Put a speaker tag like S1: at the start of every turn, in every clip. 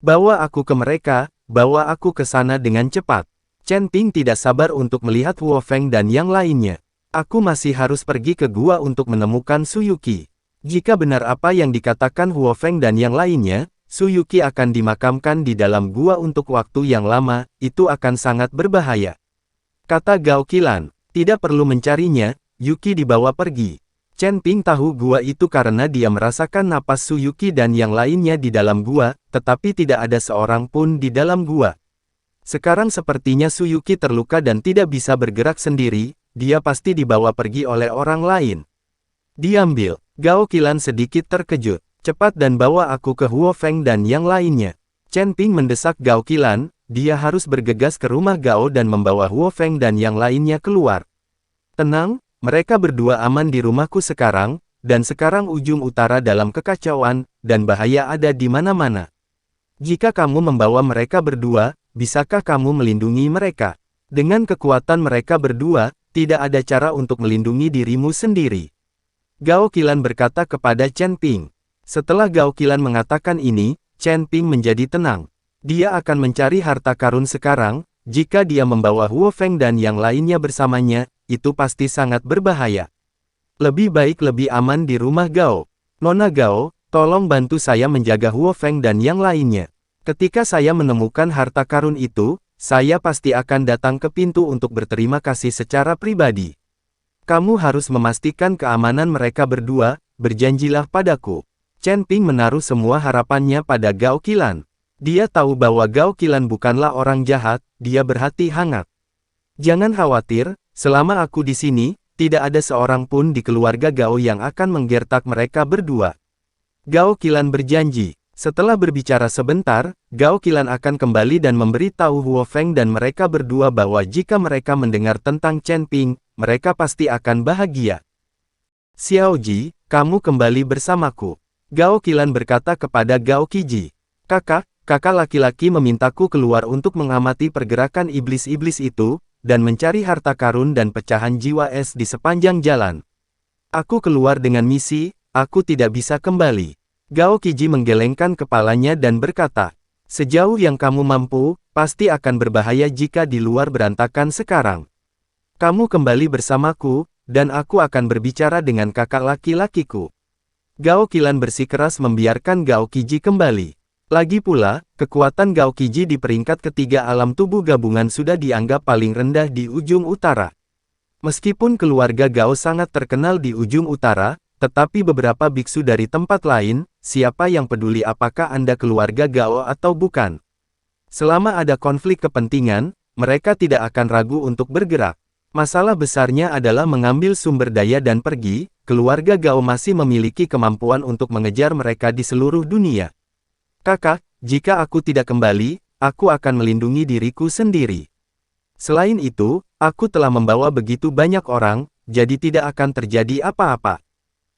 S1: Bawa aku ke mereka, bawa aku ke sana dengan cepat. Chen Ping tidak sabar untuk melihat Huo Feng dan yang lainnya. Aku masih harus pergi ke gua untuk menemukan Su Yuqi. Jika benar apa yang dikatakan Huo Feng dan yang lainnya, Su Yuqi akan dimakamkan di dalam gua untuk waktu yang lama, itu akan sangat berbahaya. Kata Gao Qilan, tidak perlu mencarinya, Yuqi dibawa pergi. Chen Ping tahu gua itu karena dia merasakan napas Su Yuqi dan yang lainnya di dalam gua, tetapi tidak ada seorang pun di dalam gua. Sekarang sepertinya Su Yuqi terluka dan tidak bisa bergerak sendiri, dia pasti dibawa pergi oleh orang lain. Diambil. Gao Qilan sedikit terkejut. Cepat dan bawa aku ke Huo Feng dan yang lainnya. Chen Ping mendesak Gao Qilan, dia harus bergegas ke rumah Gao dan membawa Huo Feng dan yang lainnya keluar. Tenang, mereka berdua aman di rumahku sekarang, dan sekarang ujung utara dalam kekacauan, dan bahaya ada di mana-mana. Jika kamu membawa mereka berdua, bisakah kamu melindungi mereka? Dengan kekuatan mereka berdua, tidak ada cara untuk melindungi dirimu sendiri. Gao Qilan berkata kepada Chen Ping. Setelah Gao Qilan mengatakan ini, Chen Ping menjadi tenang. Dia akan mencari harta karun sekarang, jika dia membawa Huo Feng dan yang lainnya bersamanya, itu pasti sangat berbahaya. Lebih baik lebih aman di rumah Gao. Nona Gao, tolong bantu saya menjaga Huo Feng dan yang lainnya. Ketika saya menemukan harta karun itu, saya pasti akan datang ke pintu untuk berterima kasih secara pribadi. Kamu harus memastikan keamanan mereka berdua, berjanjilah padaku. Chen Ping menaruh semua harapannya pada Gao Qilan. Dia tahu bahwa Gao Qilan bukanlah orang jahat, dia berhati hangat. Jangan khawatir, selama aku di sini, tidak ada seorang pun di keluarga Gao yang akan menggertak mereka berdua. Gao Qilan berjanji. Setelah berbicara sebentar, Gao Qilan akan kembali dan memberi tahu Huo Feng dan mereka berdua bahwa jika mereka mendengar tentang Chen Ping, mereka pasti akan bahagia. Xiao Ji, kamu kembali bersamaku. Gao Qilan berkata kepada Gao Qiji. Kakak laki-laki memintaku keluar untuk mengamati pergerakan iblis-iblis itu, dan mencari harta karun dan pecahan jiwa es di sepanjang jalan. Aku keluar dengan misi, aku tidak bisa kembali. Gao Qiji menggelengkan kepalanya dan berkata, sejauh yang kamu mampu, pasti akan berbahaya jika di luar berantakan sekarang. Kamu kembali bersamaku, dan aku akan berbicara dengan kakak laki-lakiku. Gao Qilan bersikeras membiarkan Gao Qiji kembali. Lagi pula, kekuatan Gao Qiji di peringkat ketiga alam tubuh gabungan sudah dianggap paling rendah di ujung utara. Meskipun keluarga Gao sangat terkenal di ujung utara, tetapi beberapa biksu dari tempat lain, siapa yang peduli apakah Anda keluarga Gao atau bukan? Selama ada konflik kepentingan, mereka tidak akan ragu untuk bergerak. Masalah besarnya adalah mengambil sumber daya dan pergi. Keluarga Gao masih memiliki kemampuan untuk mengejar mereka di seluruh dunia. Kakak, jika aku tidak kembali, aku akan melindungi diriku sendiri. Selain itu, aku telah membawa begitu banyak orang, jadi tidak akan terjadi apa-apa.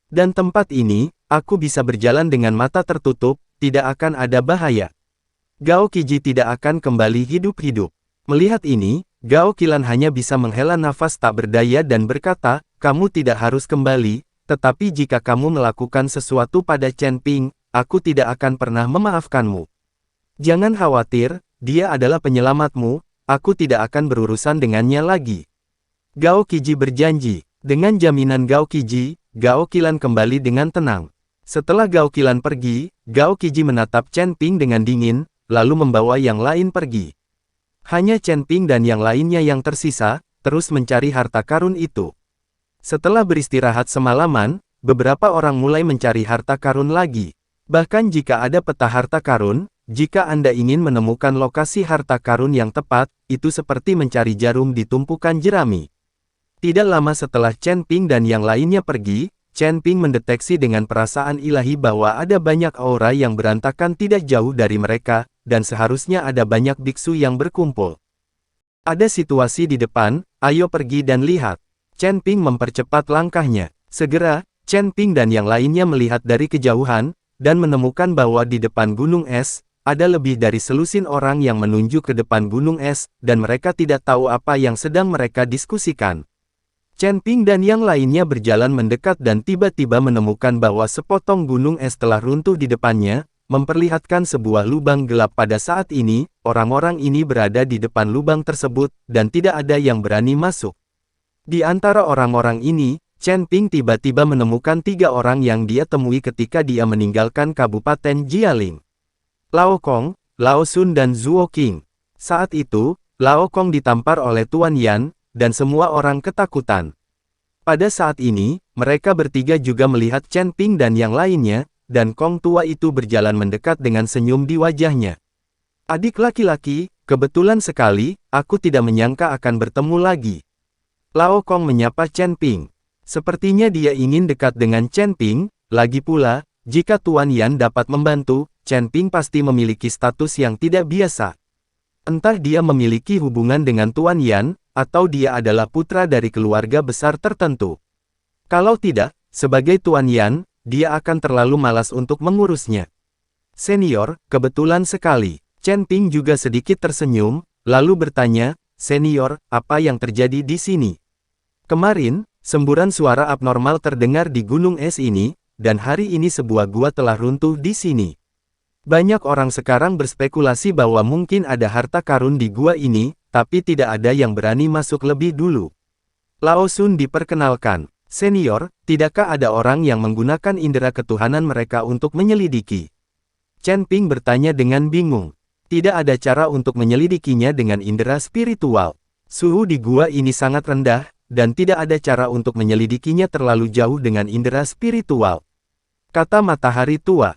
S1: Dan tempat ini, aku bisa berjalan dengan mata tertutup, tidak akan ada bahaya. Gao Qiji tidak akan kembali hidup-hidup. Melihat ini, Gao Qilan hanya bisa menghela nafas tak berdaya dan berkata, kamu tidak harus kembali, tetapi jika kamu melakukan sesuatu pada Chen Ping, aku tidak akan pernah memaafkanmu. Jangan khawatir, dia adalah penyelamatmu, aku tidak akan berurusan dengannya lagi. Gao Qiji berjanji. Dengan jaminan Gao Qiji, Gao Qilan kembali dengan tenang. Setelah Gao Qilan pergi, Gao Qiji menatap Chen Ping dengan dingin, lalu membawa yang lain pergi. Hanya Chen Ping dan yang lainnya yang tersisa, terus mencari harta karun itu. Setelah beristirahat semalaman, beberapa orang mulai mencari harta karun lagi. Bahkan jika ada peta harta karun, jika Anda ingin menemukan lokasi harta karun yang tepat, itu seperti mencari jarum di tumpukan jerami. Tidak lama setelah Chen Ping dan yang lainnya pergi, Chen Ping mendeteksi dengan perasaan ilahi bahwa ada banyak aura yang berantakan tidak jauh dari mereka, dan seharusnya ada banyak biksu yang berkumpul. Ada situasi di depan, ayo pergi dan lihat. Chen Ping mempercepat langkahnya. Segera, Chen Ping dan yang lainnya melihat dari kejauhan, dan menemukan bahwa di depan gunung es, ada lebih dari selusin orang yang menunjuk ke depan gunung es, dan mereka tidak tahu apa yang sedang mereka diskusikan. Chen Ping dan yang lainnya berjalan mendekat dan tiba-tiba menemukan bahwa sepotong gunung es telah runtuh di depannya, memperlihatkan sebuah lubang gelap. Pada saat ini, orang-orang ini berada di depan lubang tersebut, dan tidak ada yang berani masuk. Di antara orang-orang ini, Chen Ping tiba-tiba menemukan 3 orang yang dia temui ketika dia meninggalkan Kabupaten Jialing. Lao Kong, Lao Sun dan Zuo Qing. Saat itu, Lao Kong ditampar oleh Tuan Yan, dan semua orang ketakutan. Pada saat ini, mereka bertiga juga melihat Chen Ping dan yang lainnya, dan Kong tua itu berjalan mendekat dengan senyum di wajahnya. Adik laki-laki, kebetulan sekali, aku tidak menyangka akan bertemu lagi. Lao Kong menyapa Chen Ping. Sepertinya dia ingin dekat dengan Chen Ping, lagi pula, jika Tuan Yan dapat membantu, Chen Ping pasti memiliki status yang tidak biasa. Entah dia memiliki hubungan dengan Tuan Yan, atau dia adalah putra dari keluarga besar tertentu. Kalau tidak, sebagai Tuan Yan, dia akan terlalu malas untuk mengurusnya. Senior, kebetulan sekali. Chen Ping juga sedikit tersenyum, lalu bertanya, Senior, apa yang terjadi di sini? Kemarin, semburan suara abnormal terdengar di gunung es ini, dan hari ini sebuah gua telah runtuh di sini. Banyak orang sekarang berspekulasi bahwa mungkin ada harta karun di gua ini, tapi tidak ada yang berani masuk lebih dulu. Lao Sun diperkenalkan. Senior, tidakkah ada orang yang menggunakan indera ketuhanan mereka untuk menyelidiki? Chen Ping bertanya dengan bingung. Tidak ada cara untuk menyelidikinya dengan indera spiritual. Suhu di gua ini sangat rendah, dan tidak ada cara untuk menyelidikinya terlalu jauh dengan indera spiritual. Kata matahari tua.